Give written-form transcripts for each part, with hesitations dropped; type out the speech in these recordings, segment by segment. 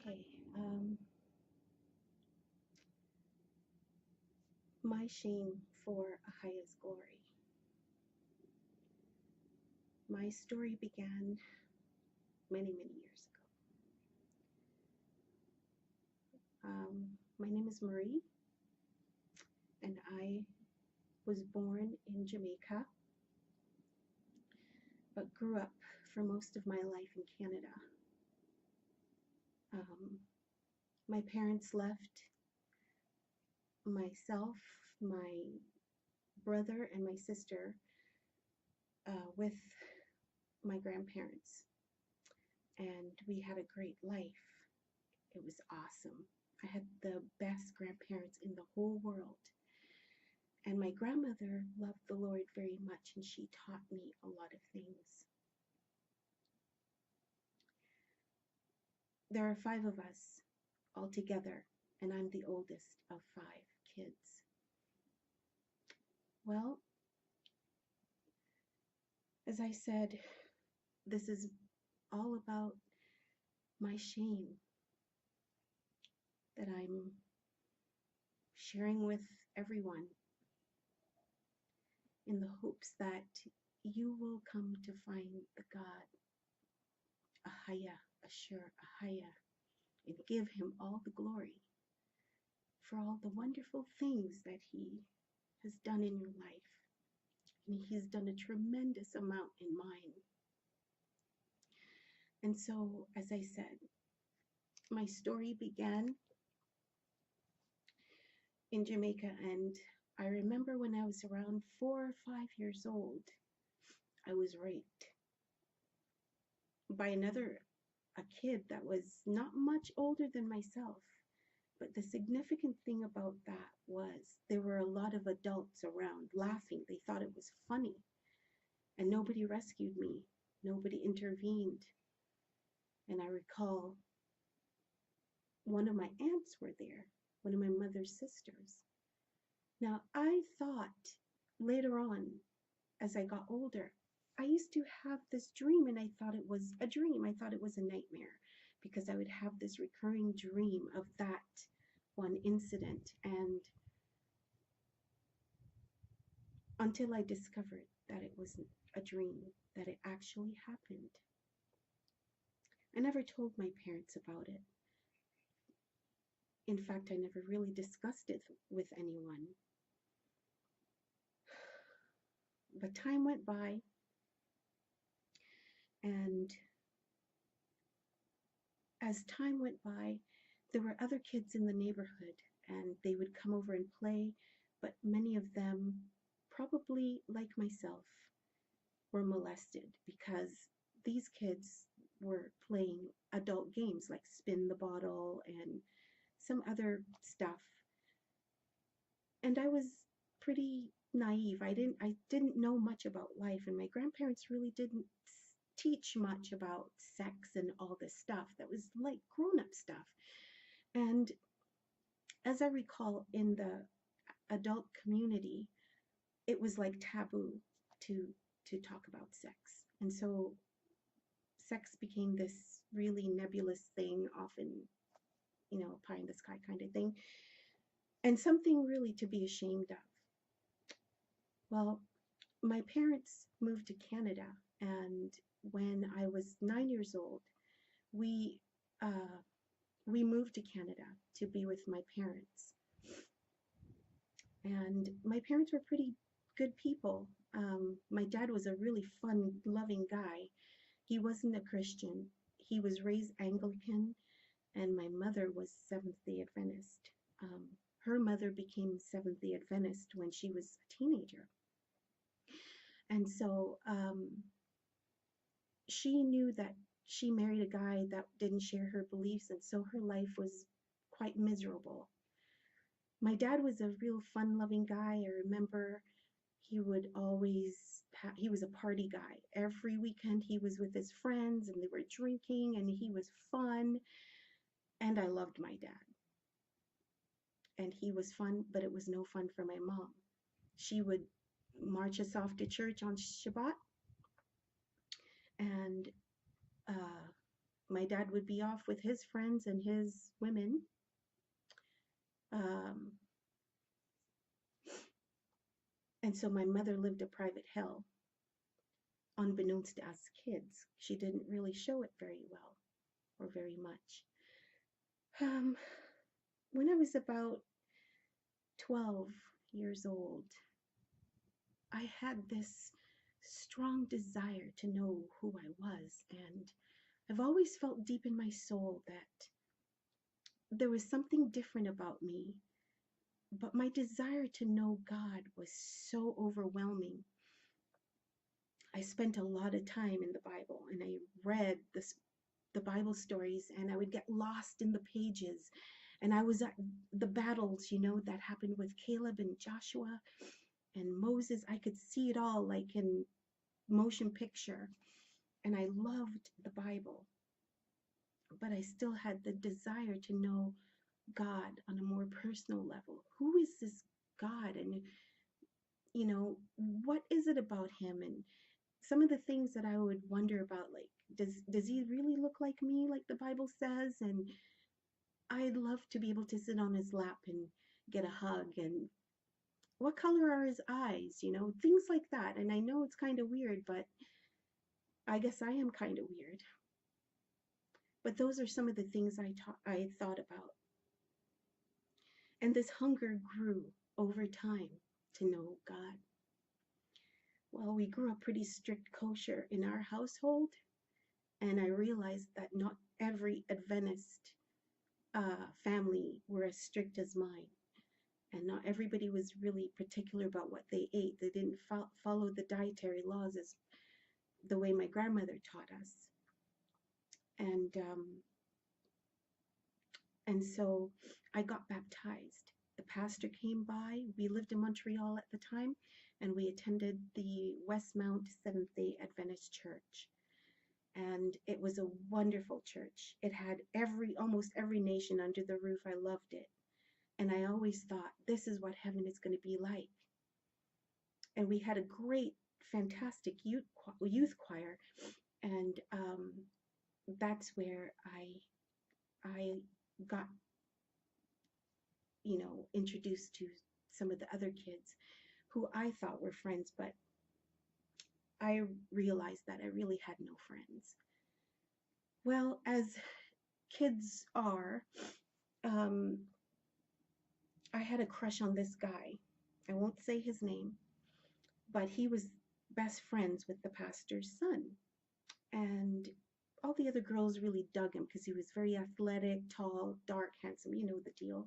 Okay, my shame for Ahaya's glory. My story began many, many years ago. My name is Marie, and I was born in Jamaica, but grew up for most of my life in Canada. Um, my parents left myself, my brother, and my sister with my grandparents, and we had a great life. It was awesome. I had the best grandparents in the whole world. And my grandmother loved the Lord very much, and she taught me a lot of things. There are 5 of us all together, and I'm the oldest of 5 kids. Well, as I said, this is all about my shame that I'm sharing with everyone in the hopes that you will come to find the God, Ahaya, Ashur, Ahaya, and give him all the glory for all the wonderful things that he has done in your life. And he's done a tremendous amount in mine. And so, as I said, my story began in Jamaica, and I remember when I was around 4 or 5 years old, I was raped by a kid that was not much older than myself. But the significant thing about that was there were a lot of adults around laughing. They thought it was funny. And nobody rescued me. Nobody intervened. And I recall one of my aunts were there, one of my mother's sisters. Now, I thought later on, as I got older, I used to have this dream, and I thought it was a dream. I thought it was a nightmare because I would have this recurring dream of that one incident. And until I discovered that it wasn't a dream, that it actually happened. I never told my parents about it. In fact, I never really discussed it with anyone. But time went by, and as time went by, there were other kids in the neighborhood, and they would come over and play, but many of them, probably like myself, were molested because these kids were playing adult games like spin the bottle and some other stuff. And I was pretty naive. I didn't know much about life, and my grandparents really didn't teach much about sex and all this stuff that was like grown-up stuff. And as I recall, in the adult community, it was like taboo to talk about sex. And so sex became this really nebulous thing, often, pie in the sky kind of thing, and something really to be ashamed of. Well, my parents moved to Canada, and when I was 9 years old, we uh, we moved to Canada to be with my parents. And my parents were pretty good people. My dad was a really fun, loving guy. He wasn't a Christian. He was raised Anglican, and my mother was Seventh-day Adventist. Her mother became Seventh-day Adventist when she was a teenager. And so she knew that she married a guy that didn't share her beliefs, and so her life was quite miserable. My dad was a real fun-loving guy. I remember he would always, he was a party guy. Every weekend he was with his friends, and they were drinking, and he was fun. And I loved my dad. And he was fun, but it was no fun for my mom. She would march us off to church on Shabbat, and My dad would be off with his friends and his women. Um, and so my mother lived a private hell, unbeknownst to us kids. She didn't really show it very well or very much. Um, when I was about 12 years old, I had this strong desire to know who I was, and I've always felt deep in my soul that there was something different about me, but my desire to know God was so overwhelming. I spent a lot of time in the Bible and I read the Bible stories, and I would get lost in the pages. And I was at the battles, that happened with Caleb and Joshua and Moses. I could see it all like in motion picture. And I loved the Bible, but I still had the desire to know God on a more personal level. Who is this God? And, what is it about him? And some of the things that I would wonder about, like, does he really look like me, like the Bible says? And I'd love to be able to sit on his lap and get a hug. And what color are his eyes? Things like that. And I know it's kind of weird, but I guess I am kind of weird. But those are some of the things I thought about. And this hunger grew over time to know God. Well, we grew up pretty strict kosher in our household, and I realized that not every Adventist family were as strict as mine, and not everybody was really particular about what they ate. They didn't follow the dietary laws as the way my grandmother taught us, and so I got baptized. The pastor came by. We lived in Montreal at the time, and we attended the Westmount Seventh-day Adventist Church. And it was a wonderful church. It had almost every nation under the roof. I loved it. And I always thought, this is what heaven is going to be like. And we had a great, fantastic youth choir. And that's where I got, introduced to some of the other kids who I thought were friends, but I realized that I really had no friends. Well, as kids are, I had a crush on this guy. I won't say his name, but he was best friends with the pastor's son. And all the other girls really dug him because he was very athletic, tall, dark, handsome, you know the deal.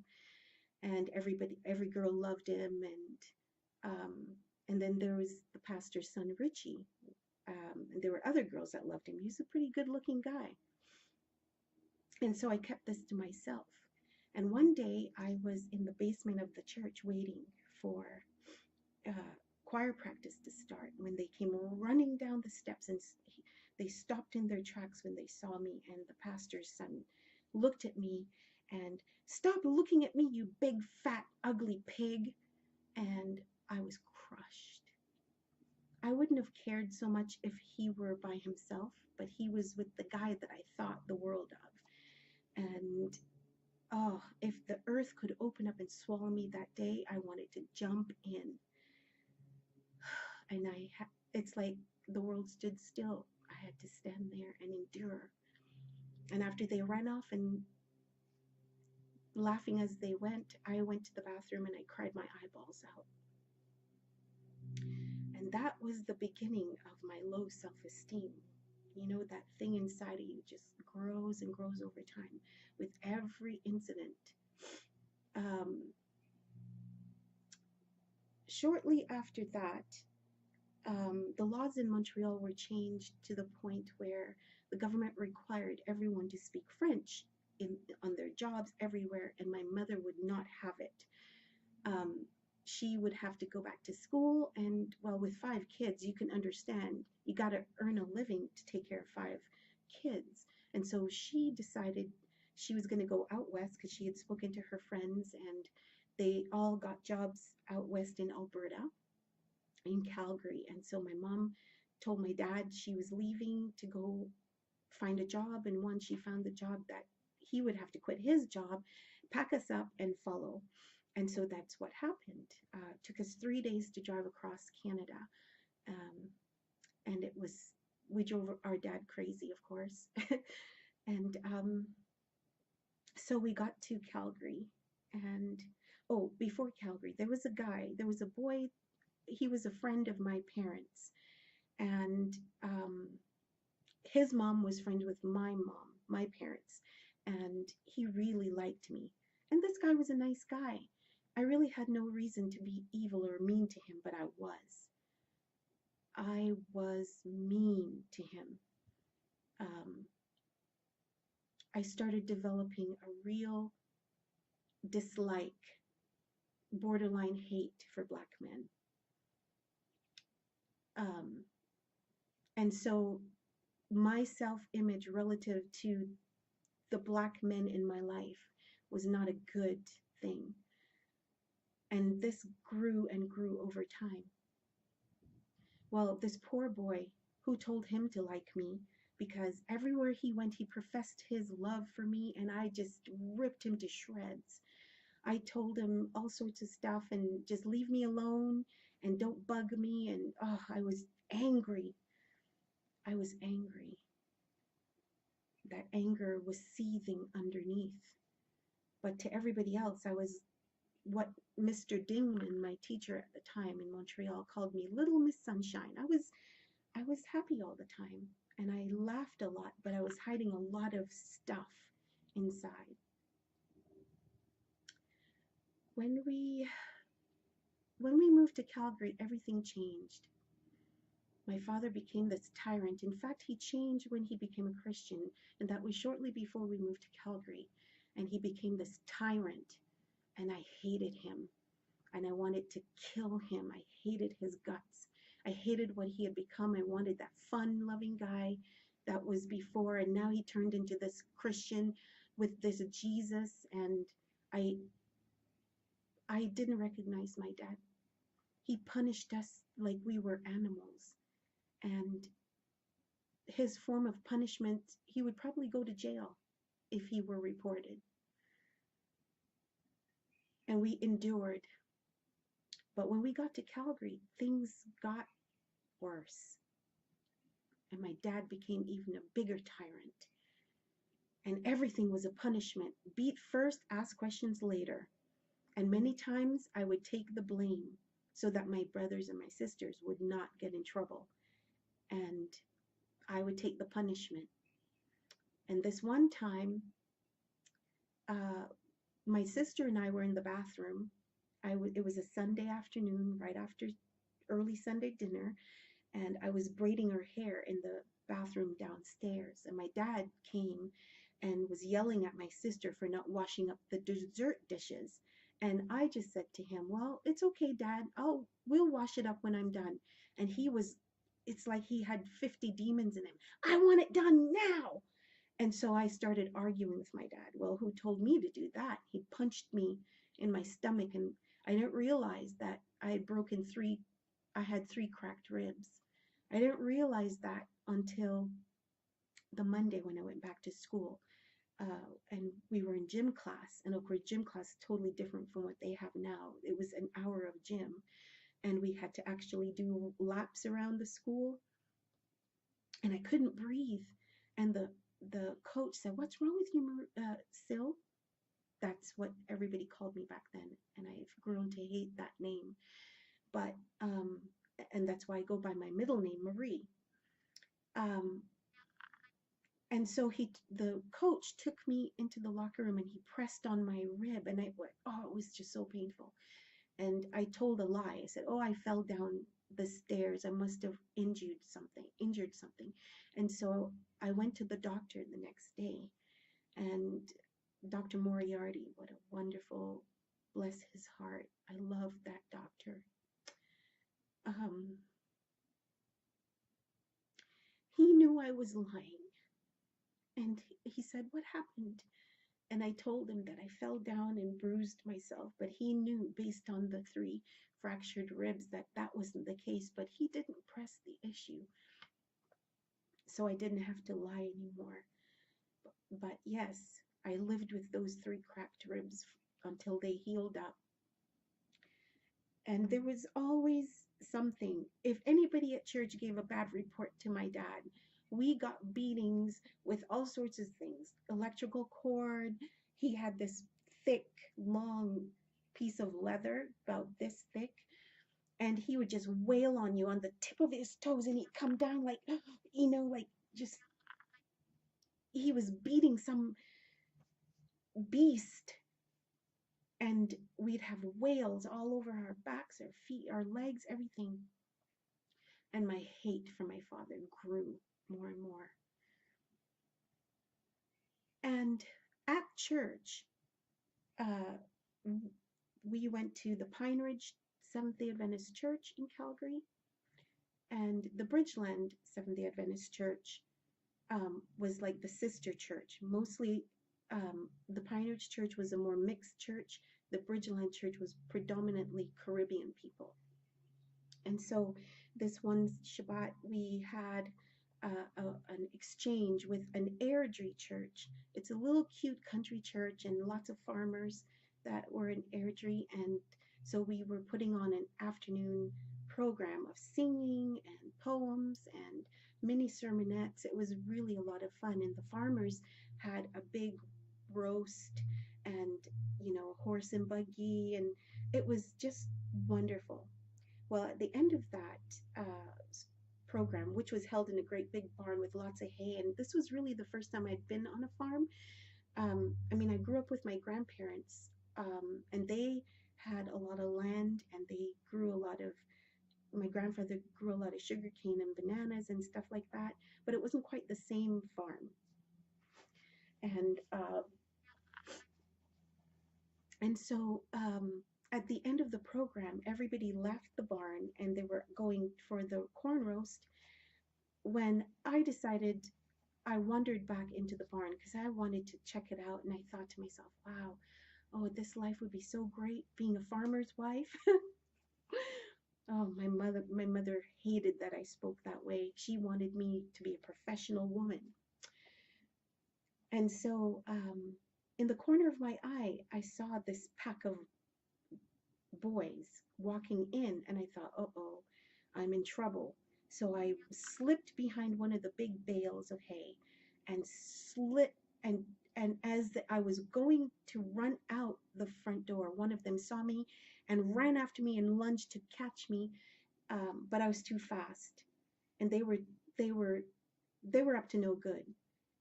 And every girl loved him. And then there was the pastor's son, Richie. And there were other girls that loved him. He was a pretty good looking guy. And so I kept this to myself. And one day I was in the basement of the church waiting for choir practice to start when they came running down the steps, and they stopped in their tracks when they saw me. And the pastor's son looked at me and, "Stop looking at me, you big, fat, ugly pig." And I was crushed. I wouldn't have cared so much if he were by himself, but he was with the guy that I thought the world of. And oh, if the earth could open up and swallow me that day, I wanted to jump in. And it's like the world stood still. I had to stand there and endure. And after they ran off and laughing as they went, I went to the bathroom and I cried my eyeballs out. And that was the beginning of my low self-esteem. That thing inside of you just grows and grows over time with every incident. Shortly after that, the laws in Montreal were changed to the point where the government required everyone to speak French on their jobs everywhere, and my mother would not have it. She would have to go back to school, and well, with 5 kids, you can understand, you got to earn a living to take care of 5 kids. And so she decided she was going to go out west because she had spoken to her friends, and they all got jobs out west in Alberta, in Calgary. And so my mom told my dad she was leaving to go find a job, and once she found the job that he would have to quit his job, pack us up, and follow. And so that's what happened. Took us 3 days to drive across Canada. Um, and we drove our dad crazy, of course. And so we got to Calgary. And oh, before Calgary, there was a boy, he was a friend of my parents. And his mom was friends with my mom, my parents. And he really liked me. And this guy was a nice guy. I really had no reason to be evil or mean to him, but I was. I was mean to him. Um, I started developing a real dislike, borderline hate for Black men. Um, and so my self-image relative to the Black men in my life was not a good thing. And this grew and grew over time. Well, this poor boy, who told him to like me, because everywhere he went, he professed his love for me, and I just ripped him to shreds. I told him all sorts of stuff and just leave me alone and don't bug me. And oh, I was angry. I was angry. That anger was seething underneath. But to everybody else, I was what Mr. Dingman, my teacher at the time in Montreal, called me Little Miss Sunshine. I was happy all the time, and I laughed a lot, but I was hiding a lot of stuff inside. When we moved to Calgary, everything changed. My father became this tyrant. In fact, he changed when he became a Christian, and that was shortly before we moved to Calgary. And he became this tyrant, and I hated him, and I wanted to kill him. I hated his guts. I hated what he had become. I wanted that fun-loving guy that was before, and now he turned into this Christian with this Jesus, and I didn't recognize my dad. He punished us like we were animals, and his form of punishment, he would probably go to jail if he were reported. And we endured. But when we got to Calgary, things got worse. And my dad became even a bigger tyrant. And everything was a punishment. Beat first, ask questions later. And many times I would take the blame so that my brothers and my sisters would not get in trouble. And I would take the punishment. And this one time, my sister and I were in the bathroom. It was a Sunday afternoon, right after early Sunday dinner, and I was braiding her hair in the bathroom downstairs. And my dad came and was yelling at my sister for not washing up the dessert dishes. And I just said to him, well, it's okay, Dad. We'll wash it up when I'm done. And it's like he had 50 demons in him. I want it done now. And so I started arguing with my dad. Well, who told me to do that? He punched me in my stomach, and I didn't realize that I had 3 cracked ribs. I didn't realize that until the Monday when I went back to school. And we were in gym class, and of course gym class is totally different from what they have now. It was an hour of gym, and we had to actually do laps around the school, and I couldn't breathe. And the coach said, what's wrong with you, Sil? That's what everybody called me back then, and I've grown to hate that name. But and that's why I go by my middle name, Marie. And so the coach took me into the locker room, and he pressed on my rib, and it was just so painful. And I told a lie. I said, oh, I fell down the stairs. I must have injured something. And so I went to the doctor the next day, and Dr. Moriarty, what a wonderful, bless his heart. I love that doctor. He knew I was lying. And he said, what happened? And I told him that I fell down and bruised myself, but he knew based on the 3 fractured ribs that that wasn't the case, but he didn't press the issue. so I didn't have to lie anymore. But yes, I lived with those three cracked ribs until they healed up. And there was always something. If anybody at church gave a bad report to my dad, we got beatings with all sorts of things. Electrical cord. He had this thick, long piece of leather, about this thick, and he would just wail on you on the tip of his toes, and he'd come down like, like just he was beating some beast. And we'd have wails all over our backs, our feet, our legs, everything. And my hate for my father grew more and more. And at church, uh, we went to the Pine Ridge Seventh-day Adventist Church in Calgary, and the Bridgeland Seventh-day Adventist Church was like the sister church. Mostly, the Pine Ridge Church was a more mixed church. The Bridgeland Church was predominantly Caribbean people. And so this one Shabbat, we had an exchange with an Airdrie church. It's a little cute country church and lots of farmers that were in Airdrie. And so we were putting on an afternoon program of singing and poems and mini sermonettes. It was really a lot of fun. And the farmers had a big roast and, horse and buggy. And it was just wonderful. Well, at the end of that program, which was held in a great big barn with lots of hay, and this was really the first time I'd been on a farm. I grew up with my grandparents, and they had a lot of land, and they grew a lot of. My grandfather grew a lot of sugarcane and bananas and stuff like that, but it wasn't quite the same farm. And so at the end of the program, everybody left the barn and they were going for the corn roast. When I decided, I wandered back into the barn because I wanted to check it out, and I thought to myself, wow, oh, this life would be so great being a farmer's wife. Oh, my mother hated that I spoke that way. She wanted me to be a professional woman. And so in the corner of my eye, I saw this pack of boys walking in, and I thought, oh, I'm in trouble. So I slipped behind one of the big bales of hay and slipped, and as I was going to run out the front door, one of them saw me and ran after me and lunged to catch me, but I was too fast, and they were up to no good,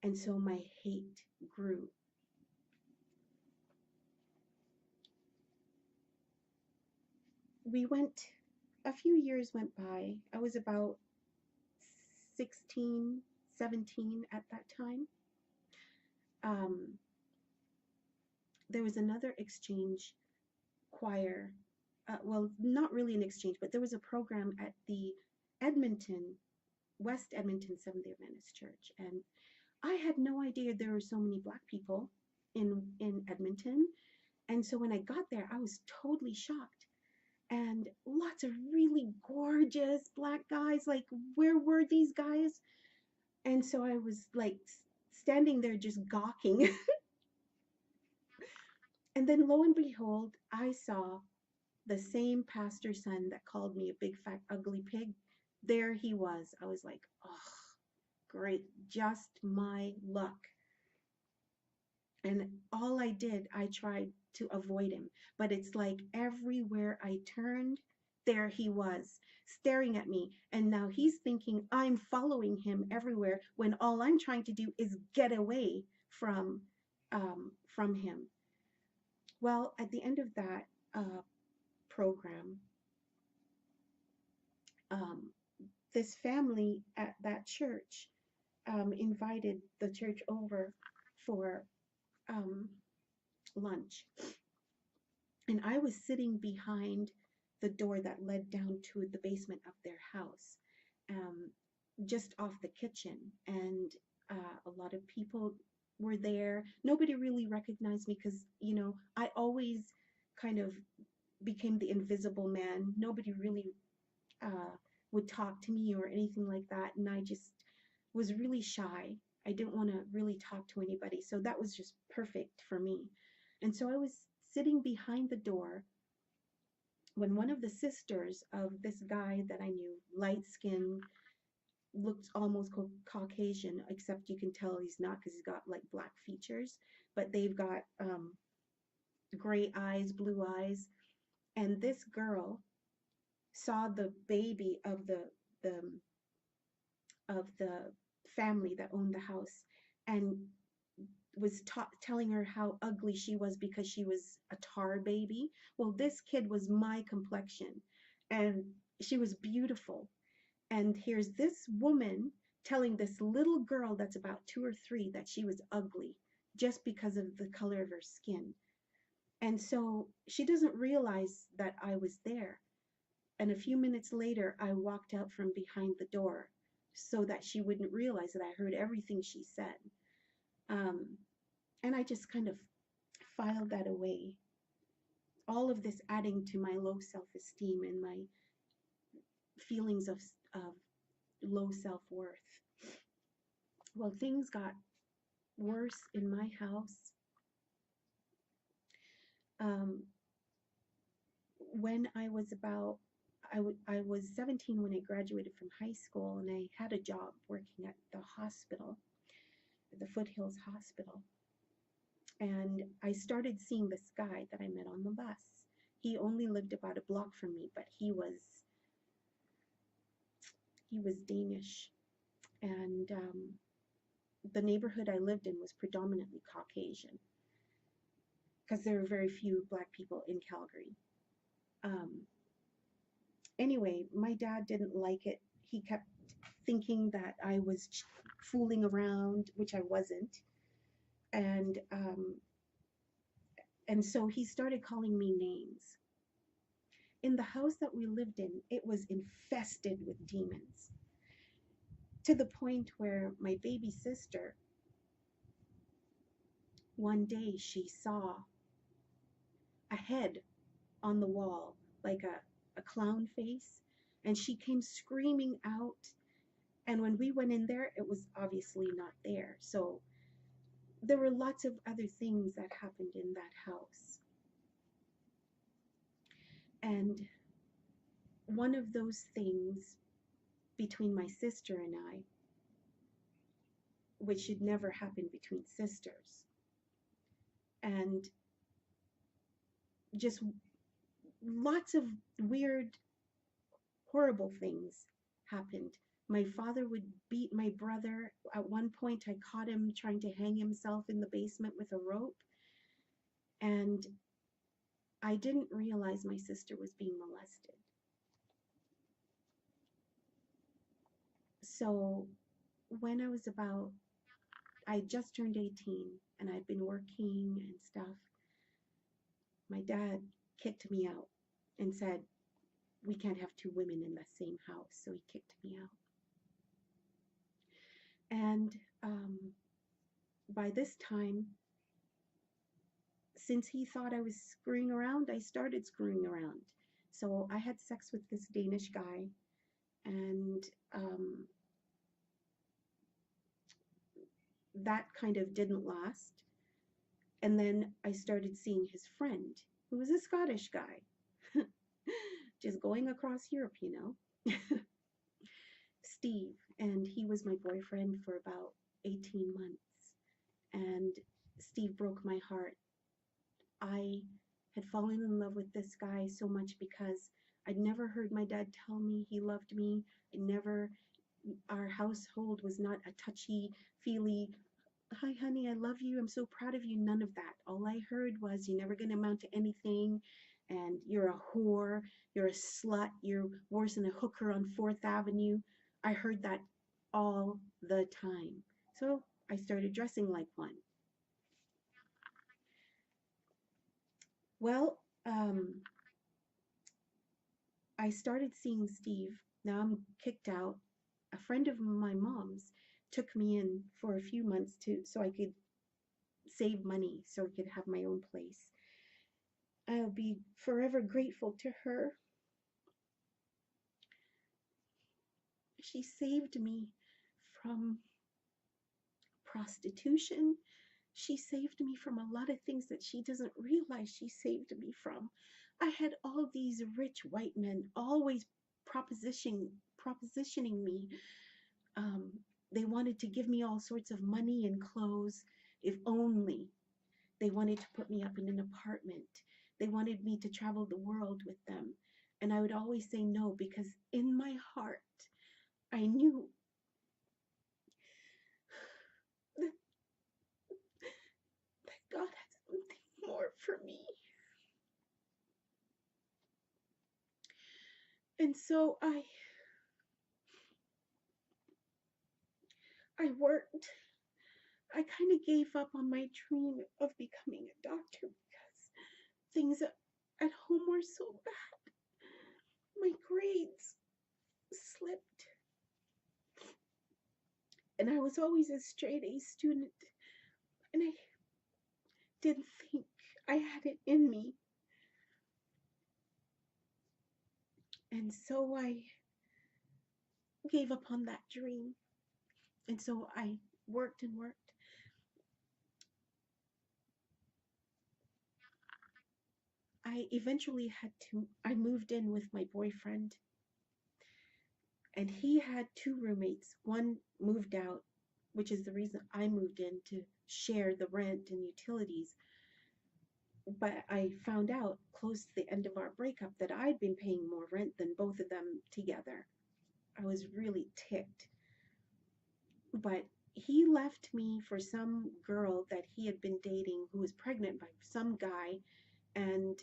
and so my hate grew. A few years went by. I was about 16, 17 at that time. Um, there was another exchange choir. Well, not really an exchange, but there was a program at the Edmonton, West Edmonton Seventh-day Adventist Church. And I had no idea there were so many Black people in Edmonton. And so when I got there, I was totally shocked. And lots of really gorgeous Black guys. Like, where were these guys? And so I was like standing there just gawking. And then lo and behold, I saw the same pastor's son that called me a big fat ugly pig. There he was. I was like, oh, great, just my luck. And all I did, I tried to avoid him. But it's like everywhere I turned, there he was, staring at me. And now he's thinking I'm following him everywhere when all I'm trying to do is get away from him. Well, at the end of that program, um, this family at that church invited the church over for um, lunch. And I was sitting behind the door that led down to the basement of their house, um, just off the kitchen. And a lot of people were there. Nobody really recognized me because, I always kind of became the invisible man. Nobody really would talk to me or anything like that. And I just was really shy. I didn't want to really talk to anybody. So that was just perfect for me. And so I was sitting behind the door when one of the sisters of this guy that I knew, light skinned, looked almost Caucasian, except you can tell he's not because he's got like black features, but they've got gray eyes, blue eyes. And this girl saw the baby the of the family that owned the house and was telling her how ugly she was because she was a tar baby. Well, this kid was my complexion and she was beautiful. And here's this woman telling this little girl that's about 2 or 3 that she was ugly just because of the color of her skin. And so she doesn't realize that I was there. And a few minutes later, I walked out from behind the door so that she wouldn't realize that I heard everything she said. Um, and I just kind of filed that away. All of this adding to my low self-esteem and my feelings of low self-worth. Well, things got worse in my house. When I was about, I was 17 when I graduated from high school, and I had a job working at the hospital, at the Foothills Hospital. And I started seeing this guy that I met on the bus. He only lived about a block from me, but he was Danish. And the neighborhood I lived in was predominantly Caucasian because there were very few black people in Calgary. Anyway, my dad didn't like it. He kept thinking that I was fooling around, which I wasn't. And so he started calling me names. In the house that we lived in, it was infested with demons, to the point where my baby sister, one day she saw a head on the wall, like a clown face, and she came screaming out. And when we went in there, it was obviously not there. So there were lots of other things that happened in that house. And one of those things between my sister and I, which should never happen between sisters, and just lots of weird, horrible things happened. My father would beat my brother. At one point, I caught him trying to hang himself in the basement with a rope. And I didn't realize my sister was being molested. So when I just turned 18 and I'd been working and stuff, my dad kicked me out and said, we can't have 2 women in the same house. So he kicked me out. And by this time, since he thought I was screwing around, I started screwing around. So I had sex with this Danish guy, and that kind of didn't last. And then I started seeing his friend, who was a Scottish guy, just going across Europe, you know, Steve. And he was my boyfriend for about 18 months. And Steve broke my heart. I had fallen in love with this guy so much because I'd never heard my dad tell me he loved me. Our household was not a touchy-feely, hi honey, I love you, I'm so proud of you, none of that. All I heard was, you're never going to amount to anything, and you're a whore, you're a slut, you're worse than a hooker on 4th Avenue. I heard that all the time. So I started dressing like one. Well, I started seeing Steve. Now I'm kicked out. A friend of my mom's took me in for a few months so I could save money so I could have my own place. I'll be forever grateful to her. She saved me from prostitution. She saved me from a lot of things that she doesn't realize she saved me from. I had all these rich white men always propositioning me. Um, they wanted to give me all sorts of money and clothes, if only. They wanted to put me up in an apartment. They wanted me to travel the world with them. And I would always say no, because in my heart, I knew that, that God had something more for me. And so I worked. I kind of gave up on my dream of becoming a doctor because things at home were so bad. My grades slipped, and I was always a straight A student, and I didn't think I had it in me. And so I gave up on that dream. And so I worked and worked. I eventually I moved in with my boyfriend, and he had two roommates. One moved out, which is the reason I moved in, to share the rent and utilities. But I found out close to the end of our breakup that I'd been paying more rent than both of them together. I was really ticked. But he left me for some girl that he had been dating who was pregnant by some guy. And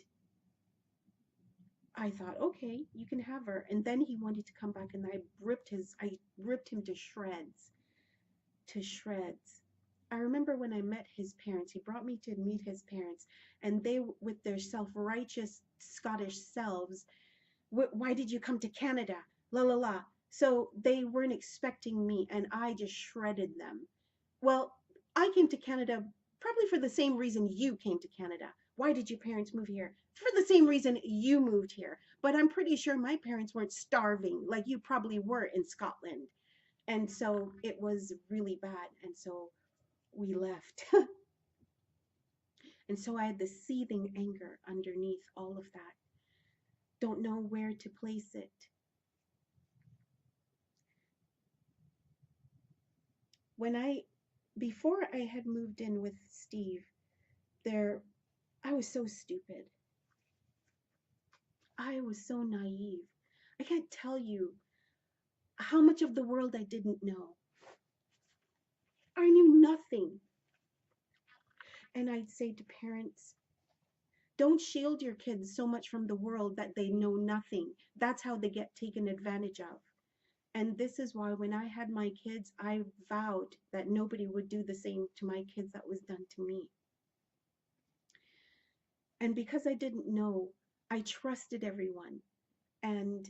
I thought, okay, you can have her. And then he wanted to come back, and I ripped him to shreds, to shreds. I remember when I met his parents, he brought me to meet his parents, and they, with their self-righteous Scottish selves, why did you come to Canada? La la la. So they weren't expecting me, and I just shredded them. Well, I came to Canada probably for the same reason you came to Canada. Why did your parents move here? For the same reason you moved here. But I'm pretty sure my parents weren't starving like you probably were in Scotland. And so it was really bad. And so we left. And so I had this seething anger underneath all of that. Don't know where to place it. When before I had moved in with Steve, there, I was so stupid. I was so naive. I can't tell you how much of the world I didn't know. I knew nothing. And I'd say to parents, don't shield your kids so much from the world that they know nothing. That's how they get taken advantage of. And this is why when I had my kids, I vowed that nobody would do the same to my kids that was done to me. And because I didn't know, I trusted everyone. And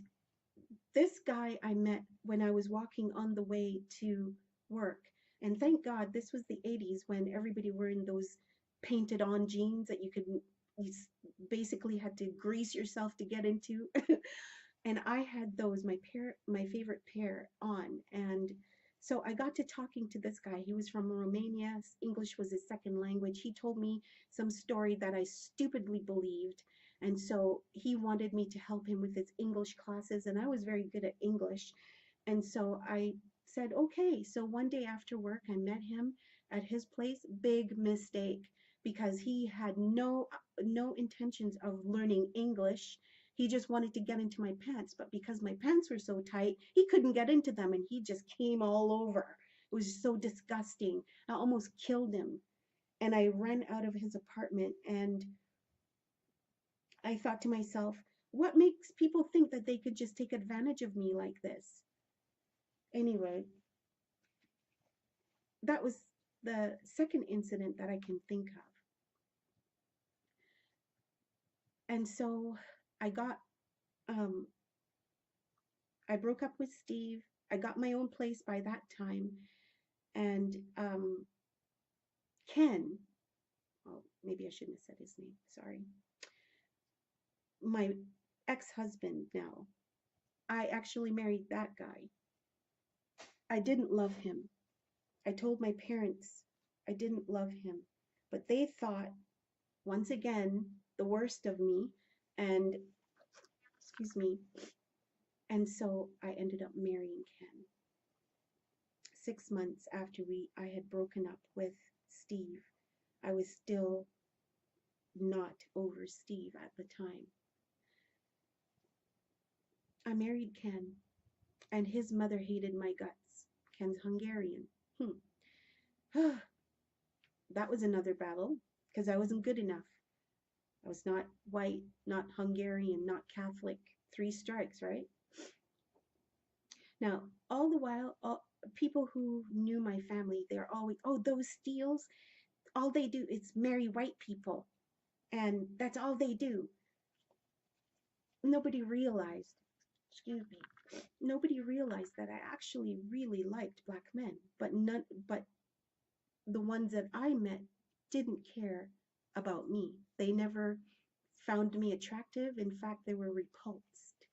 this guy I met when I was walking on the way to work. And thank God this was the 80s when everybody were in those painted on jeans that you basically had to grease yourself to get into. And I had those, my favorite pair on. And so I got to talking to this guy. He was from Romania. English was his second language. He told me some story that I stupidly believed. And so he wanted me to help him with his English classes, and I was very good at English. And so I said, okay. So one day after work, I met him at his place. Big mistake, because he had no intentions of learning English. He just wanted to get into my pants, but because my pants were so tight, he couldn't get into them, and he just came all over. It was so disgusting. I almost killed him. And I ran out of his apartment, and I thought to myself, what makes people think that they could just take advantage of me like this? Anyway, that was the second incident that I can think of. And so I got, um, I broke up with Steve. I got my own place by that time. And Ken, oh, maybe I shouldn't have said his name, sorry. My ex-husband now, I actually married that guy. I didn't love him. I told my parents I didn't love him, but they thought, once again, the worst of me, and excuse me, and so I ended up marrying Ken. 6 months after I had broken up with Steve, I was still not over Steve at the time. I married Ken, and his mother hated my guts. Ken's Hungarian. That was another battle because I wasn't good enough. I was not white, not Hungarian, not Catholic. 3 strikes, right? Now, all the while, people who knew my family, they're always, oh, those Steels, all they do is marry white people. And that's all they do. Nobody realized, excuse me, nobody realized that I actually really liked black men, but the ones that I met didn't care about me. They never found me attractive. In fact, they were repulsed.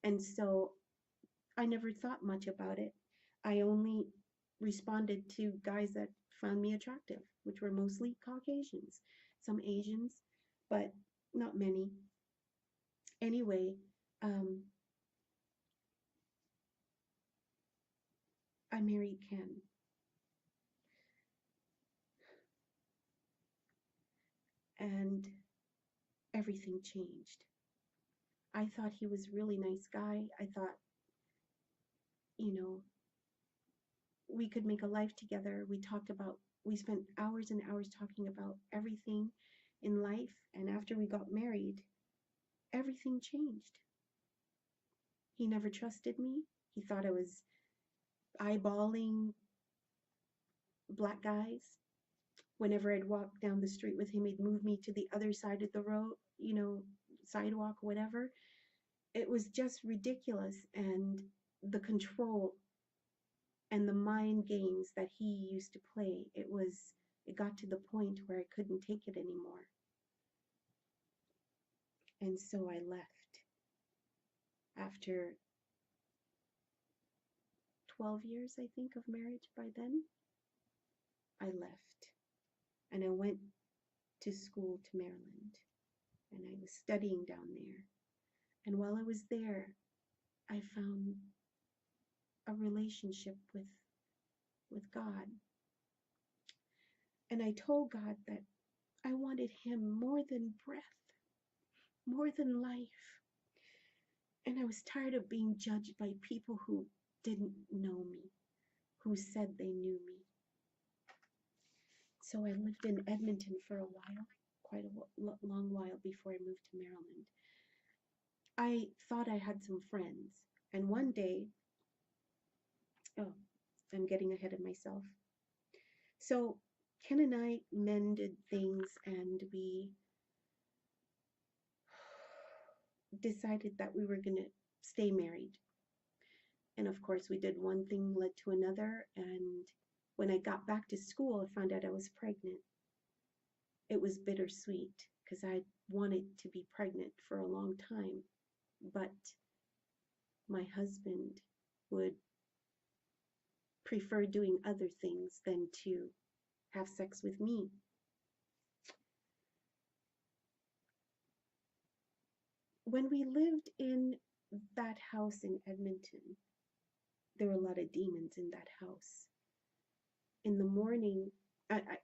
And so I never thought much about it. I only responded to guys that found me attractive, which were mostly Caucasians, some Asians, but not many. Anyway, um, I married Ken, and everything changed. I thought he was a really nice guy. I thought, you know, we could make a life together. We spent hours and hours talking about everything in life. And after we got married, everything changed. He never trusted me. He thought I was eyeballing black guys. Whenever I'd walk down the street with him, he'd move me to the other side of the road, sidewalk, whatever. It was just ridiculous. And the control and the mind games that he used to play, it got to the point where I couldn't take it anymore. And so I left. After 12 years, I think, of marriage by then, I left. And I went to school to Maryland. And I was studying down there. And while I was there, I found a relationship with God. And I told God that I wanted him more than breath, more than life. And I was tired of being judged by people who didn't know me, who said they knew me. So I lived in Edmonton for a while, quite a long while before I moved to Maryland. I thought I had some friends. And one day, oh, I'm getting ahead of myself. So Ken and I mended things, and we decided that we were going to stay married. And of course, we did one thing led to another. And when I got back to school, I found out I was pregnant. It was bittersweet because I wanted to be pregnant for a long time. But my husband would prefer doing other things than to have sex with me. When we lived in that house in Edmonton, there were a lot of demons in that house. In the morning,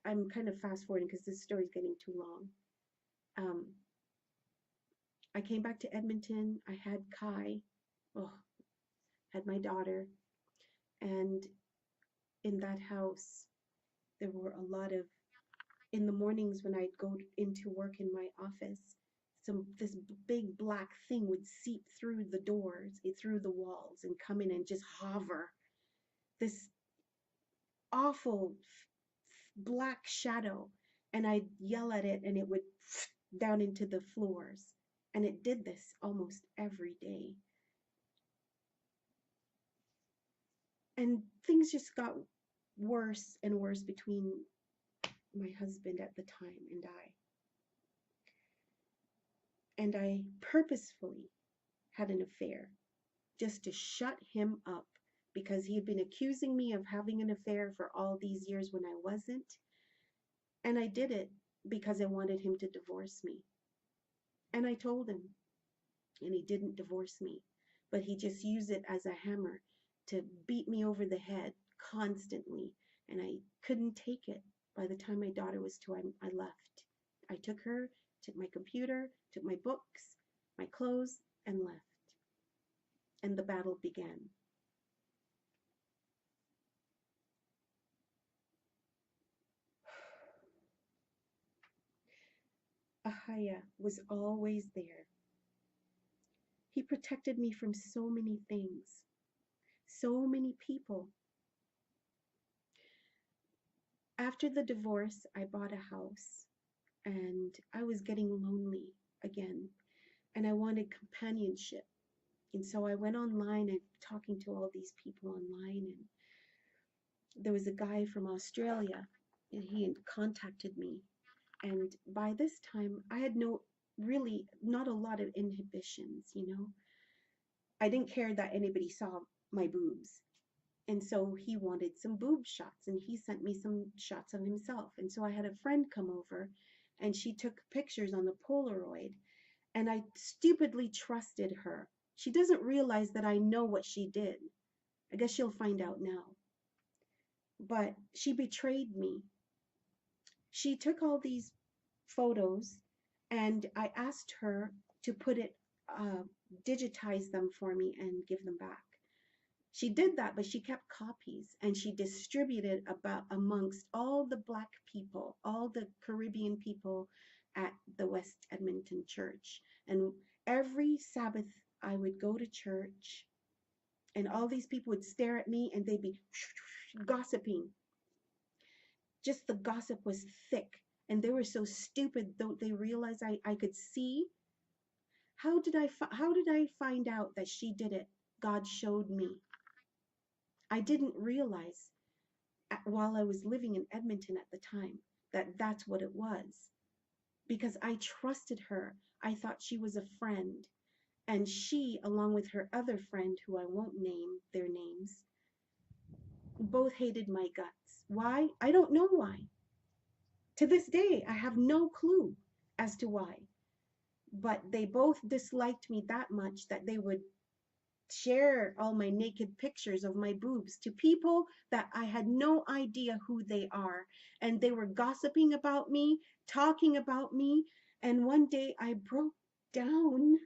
I'm kind of fast forwarding because this story is getting too long. I came back to Edmonton. I had Kai, had my daughter, and in that house, there were a lot of, in the mornings when I'd go into work in my office, this big black thing would seep through the doors, through the walls, and come in and just hover. This awful black shadow, and I'd yell at it, and it would down into the floors. And it did this almost every day. And things just got worse and worse between my husband at the time and I. And I purposefully had an affair just to shut him up because he had been accusing me of having an affair for all these years when I wasn't. And I did it because I wanted him to divorce me. And I told him, and he didn't divorce me, but he just used it as a hammer to beat me over the head constantly. And I couldn't take it. By the time my daughter was 2, I left. I took her, took my computer, took my books, my clothes, and left. And the battle began. Ahaya was always there. He protected me from so many things, so many people. After the divorce, I bought a house and I was getting lonely again and I wanted companionship. And so I went online and talking to all these people online, and there was a guy from Australia and he had contacted me. And by this time, I had really not a lot of inhibitions, you know. I didn't care that anybody saw my boobs. And so he wanted some boob shots and he sent me some shots of himself. And so I had a friend come over and she took pictures on the Polaroid and I stupidly trusted her. She doesn't realize that I know what she did. I guess she'll find out now. But she betrayed me. She took all these photos and I asked her to digitize them for me and give them back. She did that, but she kept copies and she distributed about amongst all the Black people, all the Caribbean people at the West Edmonton church. And every Sabbath I would go to church and all these people would stare at me and they'd be gossiping. Just the gossip was thick and they were so stupid, don't they realize I could see? How did I find out that she did it? God showed me. I didn't realize while I was living in Edmonton at the time that that's what it was, because I trusted her. I thought she was a friend, and she, along with her other friend, who I won't name their names, both hated my guts. Why? I don't know why. To this day, I have no clue as to why. But they both disliked me that much that they would share all my naked pictures of my boobs to people that I had no idea who they are. And they were gossiping about me, talking about me. And one day I broke down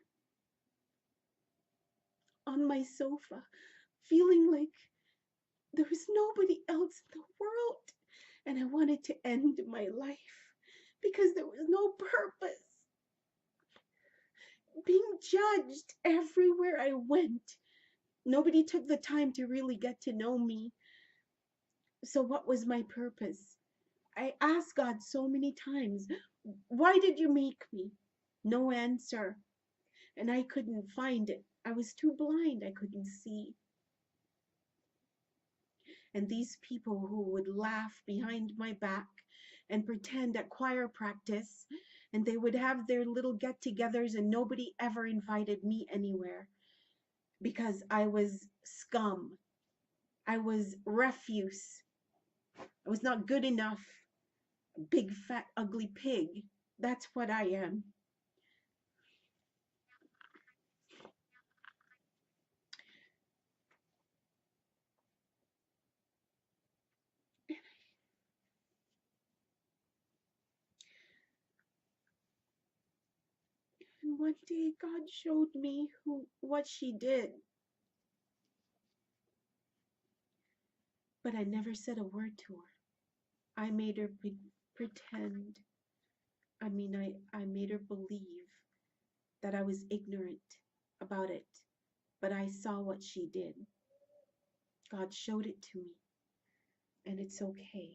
on my sofa, feeling like there was nobody else in the world. And I wanted to end my life because there was no purpose. Being judged everywhere I went. Nobody took the time to really get to know me. So what was my purpose? I asked God so many times, why did you make me? No answer. And I couldn't find it. I was too blind. I couldn't see. And these people who would laugh behind my back and pretend at choir practice, and they would have their little get-togethers and nobody ever invited me anywhere because I was scum. I was refuse. I was not good enough. Big, fat, ugly pig. That's what I am. And one day God showed me what she did. But I never said a word to her. I made her pretend. I made her believe that I was ignorant about it. But I saw what she did. God showed it to me. And it's okay.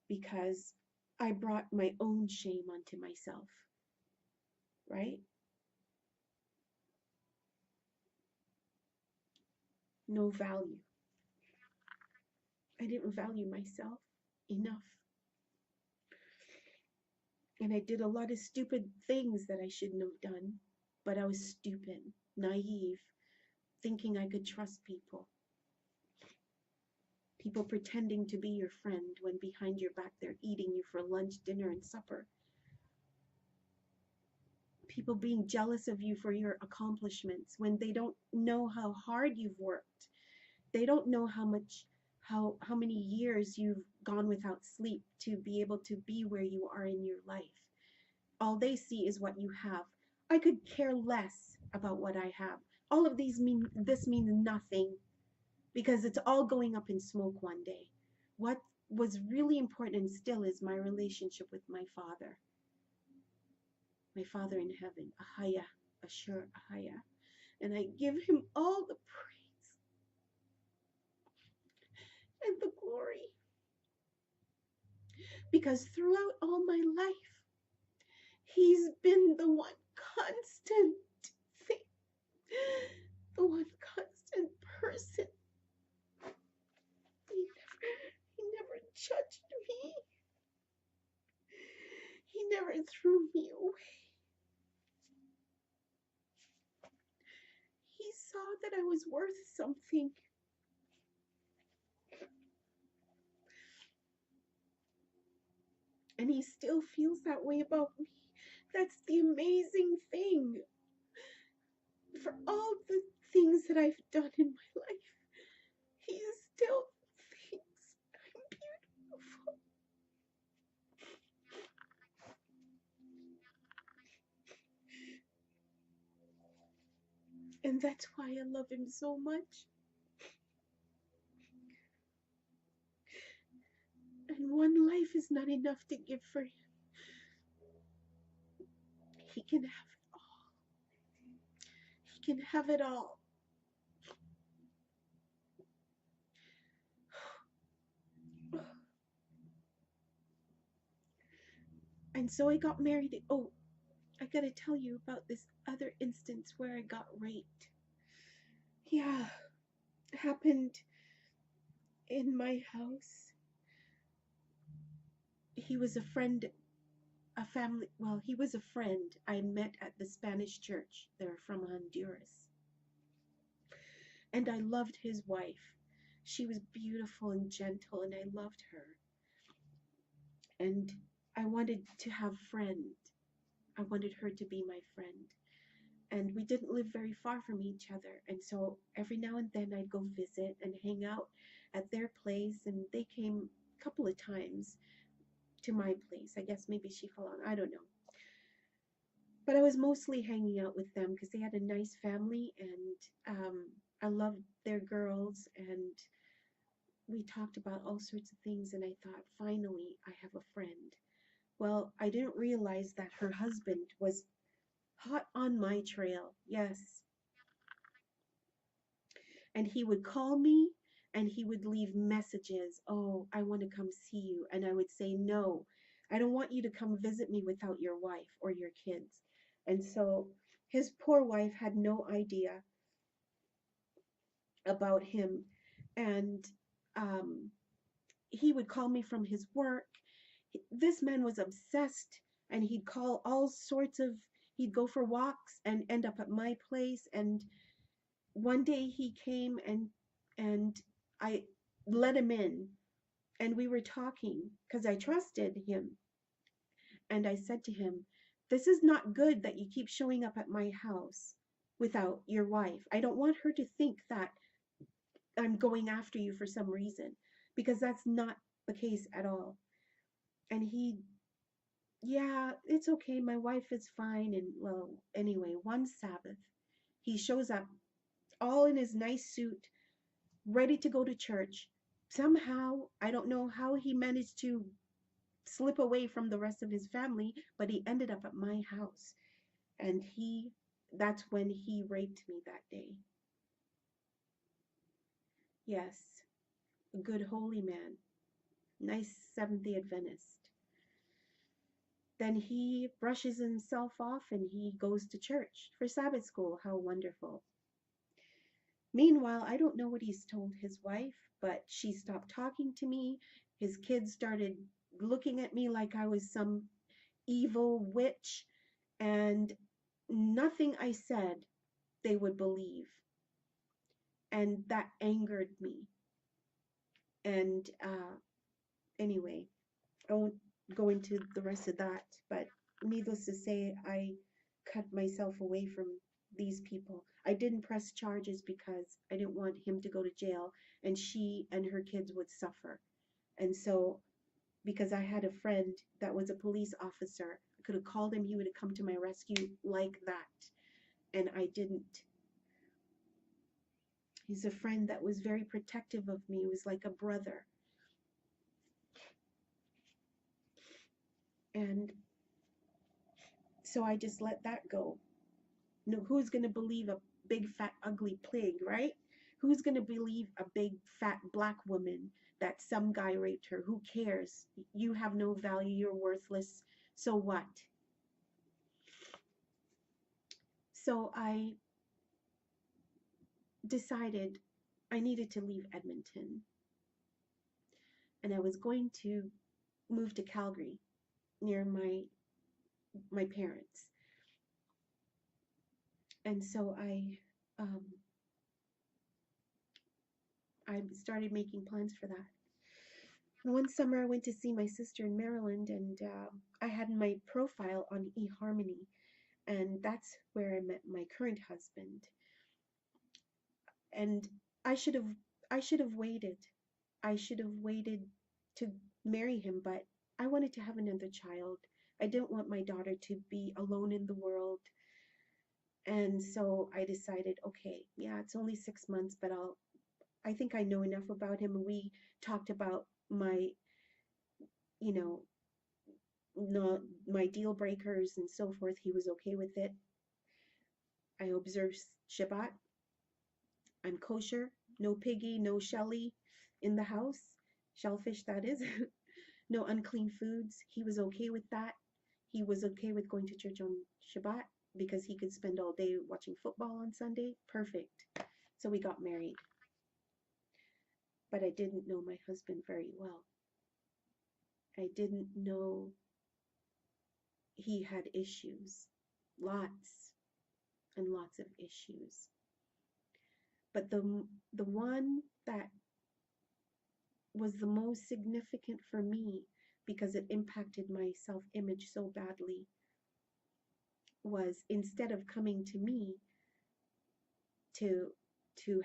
Because I brought my own shame onto myself. Right? No value. I didn't value myself enough. And I did a lot of stupid things that I shouldn't have done. But I was stupid, naive, thinking I could trust people. People pretending to be your friend when behind your back they're eating you for lunch, dinner, and supper. People being jealous of you for your accomplishments when they don't know how hard you've worked. They don't know how many years you've gone without sleep to be able to be where you are in your life. All they see is what you have. I could care less about what I have. All of this means nothing because it's all going up in smoke one day. What was really important and still is my relationship with my Father in heaven, Ahaya, Ashur Ahaya. And I give him all the praise and the glory because throughout all my life, he's been the one constant thing, the one constant person. He never judged me. He never threw me away. He saw that I was worth something. And he still feels that way about me. That's the amazing thing. For all the things that I've done in my life, he still thinks I'm beautiful. And that's why I love him so much. And one life is not enough to give for him. He can have it all. He can have it all. And so I got married. Oh, I gotta tell you about this other instance where I got raped. Yeah, it happened in my house. He was a friend, a family, well, he was a friend I met at the Spanish church. They're from Honduras. And I loved his wife. She was beautiful and gentle, and I loved her. And I wanted to have a friend. I wanted her to be my friend. And we didn't live very far from each other. And so every now and then I'd go visit and hang out at their place. And they came a couple of times to my place. I guess maybe she fell on, I don't know. But I was mostly hanging out with them because they had a nice family, and I loved their girls, and we talked about all sorts of things. And I thought, finally, I have a friend. Well, I didn't realize that her husband was hot on my trail. Yes. And he would call me and he would leave messages. Oh, I want to come see you. And I would say, no, I don't want you to come visit me without your wife or your kids. And so his poor wife had no idea about him. And um, he would call me from his work. This man was obsessed, and he'd call all sorts of, he'd go for walks and end up at my place. And one day he came, and I let him in, and we were talking because I trusted him. And I said to him, this is not good that you keep showing up at my house without your wife. I don't want her to think that I'm going after you for some reason, because that's not the case at all. And he, yeah, it's okay. My wife is fine. And well, anyway, one Sabbath, he shows up all in his nice suit, ready to go to church. Somehow, I don't know how he managed to slip away from the rest of his family, but he ended up at my house. And that's when he raped me that day. Yes, a good holy man, nice Seventh-day Adventist. Then he brushes himself off and he goes to church for Sabbath school. How wonderful. Meanwhile, I don't know what he's told his wife, but she stopped talking to me. His kids started looking at me like I was some evil witch, and nothing I said they would believe. And that angered me. And anyway, I won't go into the rest of that, but needless to say, I cut myself away from these people. I didn't press charges because I didn't want him to go to jail and she and her kids would suffer. And so, because I had a friend that was a police officer, I could have called him, he would have come to my rescue like that. And I didn't. He's a friend that was very protective of me. He was like a brother. And so I just let that go. No, who's going to believe a big, fat, ugly pig, right? Who's going to believe a big, fat black woman that some guy raped her? Who cares? You have no value. You're worthless. So what? So I decided I needed to leave Edmonton. And I was going to move to Calgary near my parents. And so um, I started making plans for that. One summer, I went to see my sister in Maryland, and I had my profile on eHarmony, and that's where I met my current husband. And I should have, I should have waited. I should have waited to marry him, but I wanted to have another child. I didn't want my daughter to be alone in the world. And so I decided, okay, yeah, it's only 6 months, but I think I know enough about him. And we talked about my, you know, not my deal breakers and so forth. He was okay with it. I observe Shabbat. I'm kosher. No piggy, no shelly in the house. Shellfish, that is. No unclean foods. He was okay with that. He was okay with going to church on Shabbat because he could spend all day watching football on Sunday. Perfect. So we got married. But I didn't know my husband very well. I didn't know he had issues. Lots and lots of issues. But the one that was the most significant for me because it impacted my self-image so badly was instead of coming to me to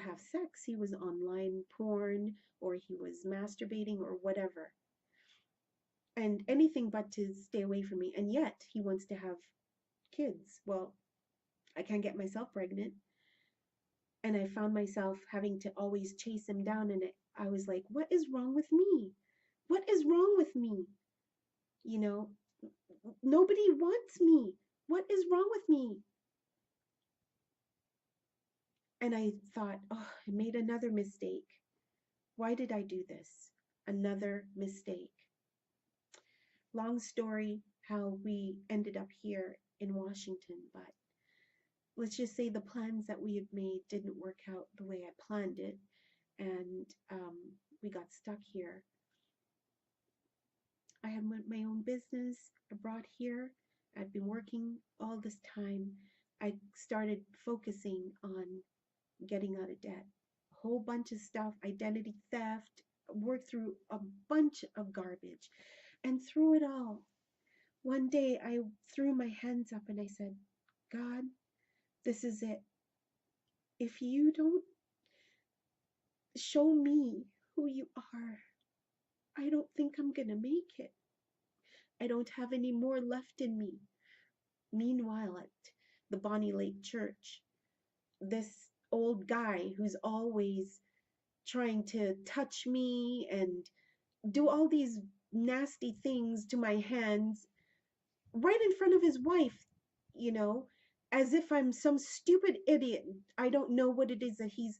have sex, he was online porn or he was masturbating or whatever. And anything but to stay away from me. And yet he wants to have kids. Well, I can't get myself pregnant. And I found myself having to always chase him down. And I was like, what is wrong with me? What is wrong with me? You know, nobody wants me. What is wrong with me? And I thought, oh, I made another mistake. Why did I do this? Another mistake. Long story how we ended up here in Washington, but let's just say the plans that we had made didn't work out the way I planned it, and we got stuck here. I had my own business. I brought here. I've been working all this time. I started focusing on getting out of debt. A whole bunch of stuff, identity theft, worked through a bunch of garbage. And through it all, one day I threw my hands up and I said, God, this is it. If you don't show me who you are, I don't think I'm going to make it. I don't have any more left in me. Meanwhile, at the Bonnie Lake Church, this old guy who's always trying to touch me and do all these nasty things to my hands right in front of his wife, you know, as if I'm some stupid idiot. I don't know what it is that he's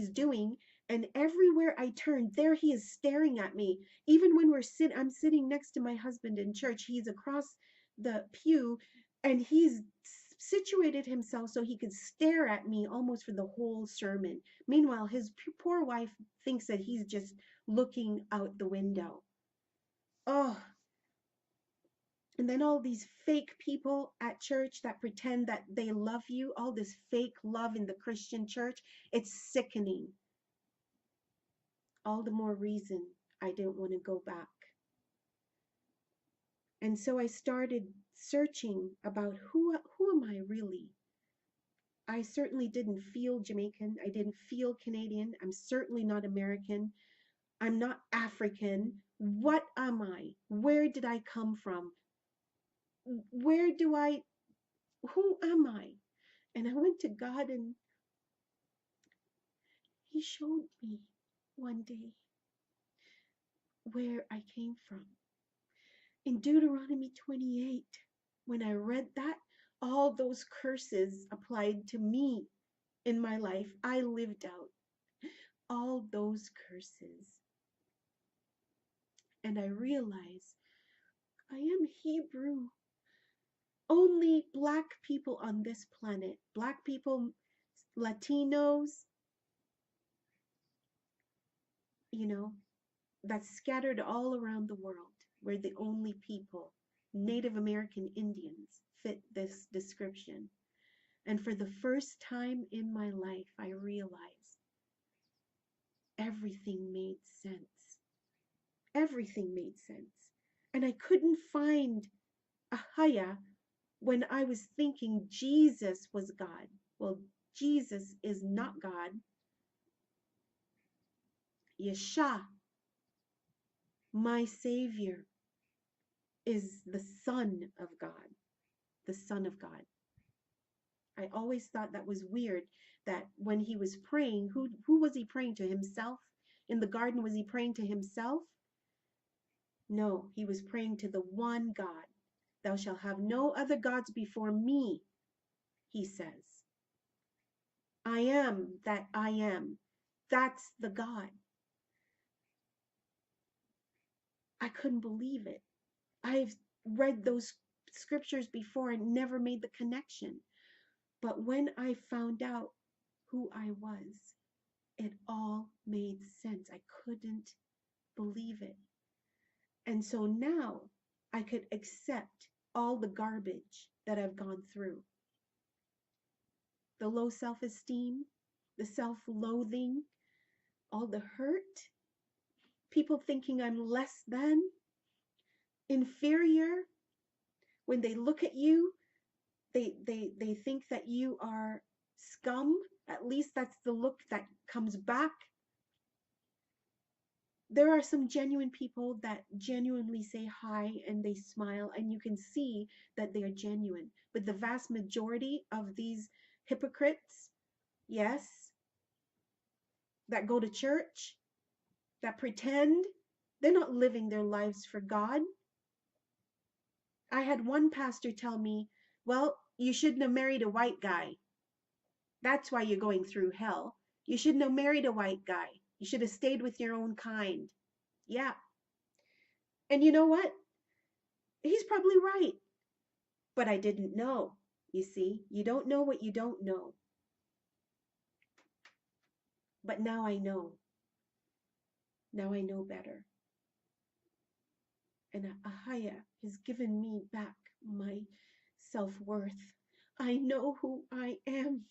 doing, and everywhere I turn, there he is staring at me. Even when I'm sitting next to my husband in church, he's across the pew, and he's situated himself so he could stare at me almost for the whole sermon. Meanwhile, his poor wife thinks that he's just looking out the window. Oh, and then all these fake people at church that pretend that they love you, all this fake love in the Christian church, it's sickening. all the more reason I didn't want to go back. And so I started searching about who am I really? I certainly didn't feel Jamaican. I didn't feel Canadian. I'm certainly not American. I'm not African. What am I? Where did I come from? Where do I, who am I? And I went to God and He showed me one day where I came from. In Deuteronomy 28, when I read that, all those curses applied to me in my life. I lived out all those curses. And I realized I am Hebrew. Only Black people on this planet, Black people, Latinos, you know, that's scattered all around the world. We're the only people. Native American Indians fit this description. And for the first time in my life, I realized everything made sense. Everything made sense. And I couldn't find Ahaya when I was thinking Jesus was God. Well, Jesus is not God. Yeshua, my Savior, is the Son of God. The Son of God. I always thought that was weird that when he was praying, who was he praying to? Himself? In the garden, was he praying to himself? No, he was praying to the one God. Thou shalt have no other gods before me, he says. I am that I am. That's the God. I couldn't believe it. I've read those scriptures before and never made the connection. But when I found out who I was, it all made sense. I couldn't believe it. And so now I could accept all the garbage that I've gone through. The low self-esteem, the self-loathing, all the hurt, people thinking I'm less than, inferior. When they look at you, they think that you are scum. At least that's the look that comes back. There are some genuine people that genuinely say hi and they smile and you can see that they are genuine. But the vast majority of these hypocrites, yes, that go to church, that pretend, they're not living their lives for God. I had one pastor tell me, well, you shouldn't have married a white guy. That's why you're going through hell. You shouldn't have married a white guy. You should have stayed with your own kind. Yeah. And you know what? He's probably right. But I didn't know. You see, you don't know what you don't know. But now I know. Now I know better. And Ahaya has given me back my self-worth. I know who I am.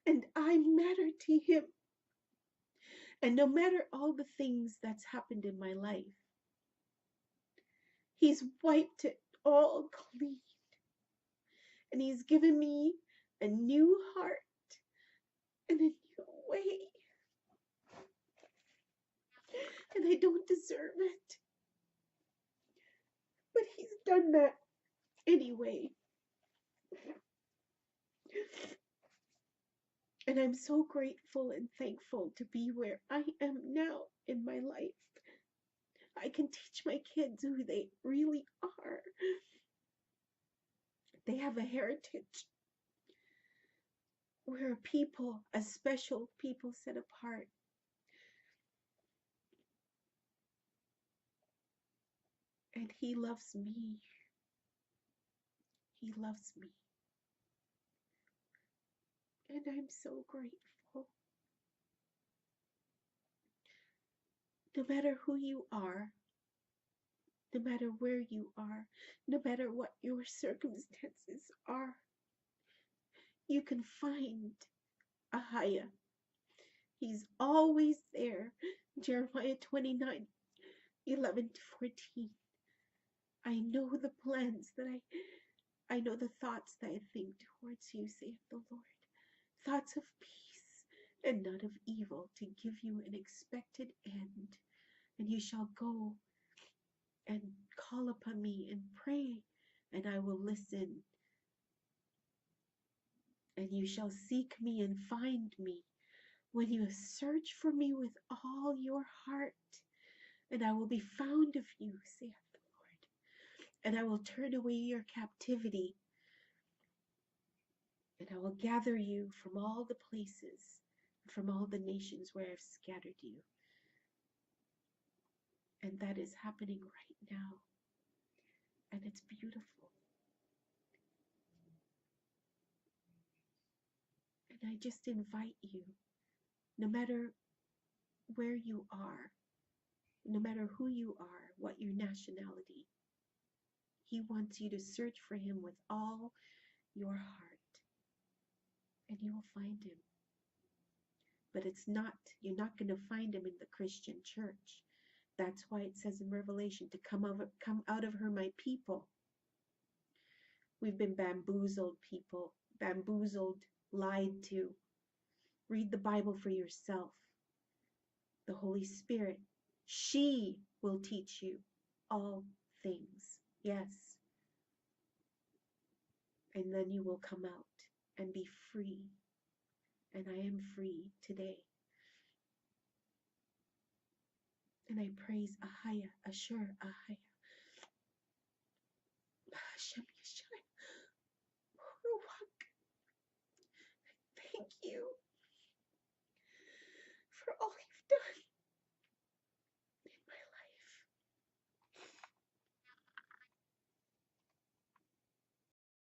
And I matter to him. And no matter all the things that's happened in my life, he's wiped it all clean. And he's given me a new heart and a new way. And I don't deserve it. But he's done that anyway. And I'm so grateful and thankful to be where I am now in my life. I can teach my kids who they really are. They have a heritage. We're a people, a special people set apart. And he loves me. He loves me. And I'm so grateful. No matter who you are, no matter where you are, no matter what your circumstances are, you can find Ahaya. He's always there. Jeremiah 29:11-14. I know the plans that I know the thoughts that I think towards you, saith the Lord. Thoughts of peace and not of evil, to give you an expected end. And you shall go and call upon me and pray, and I will listen. And you shall seek me and find me when you search for me with all your heart. And I will be found of you, saith the Lord. And I will turn away your captivity, and I will gather you from all the places, from all the nations where I've scattered you. And that is happening right now. And it's beautiful. And I just invite you, no matter where you are, no matter who you are, what your nationality, He wants you to search for Him with all your heart, and you will find Him. But you're not going to find Him in the Christian church. That's why it says in Revelation to come out of her, my people. We've been bamboozled, people, bamboozled, lied to. Read the Bible for yourself. The Holy Spirit, she will teach you all things. Yes. And then you will come out and be free. And I am free today. And I praise Ahaya, Ashur, Ahaya.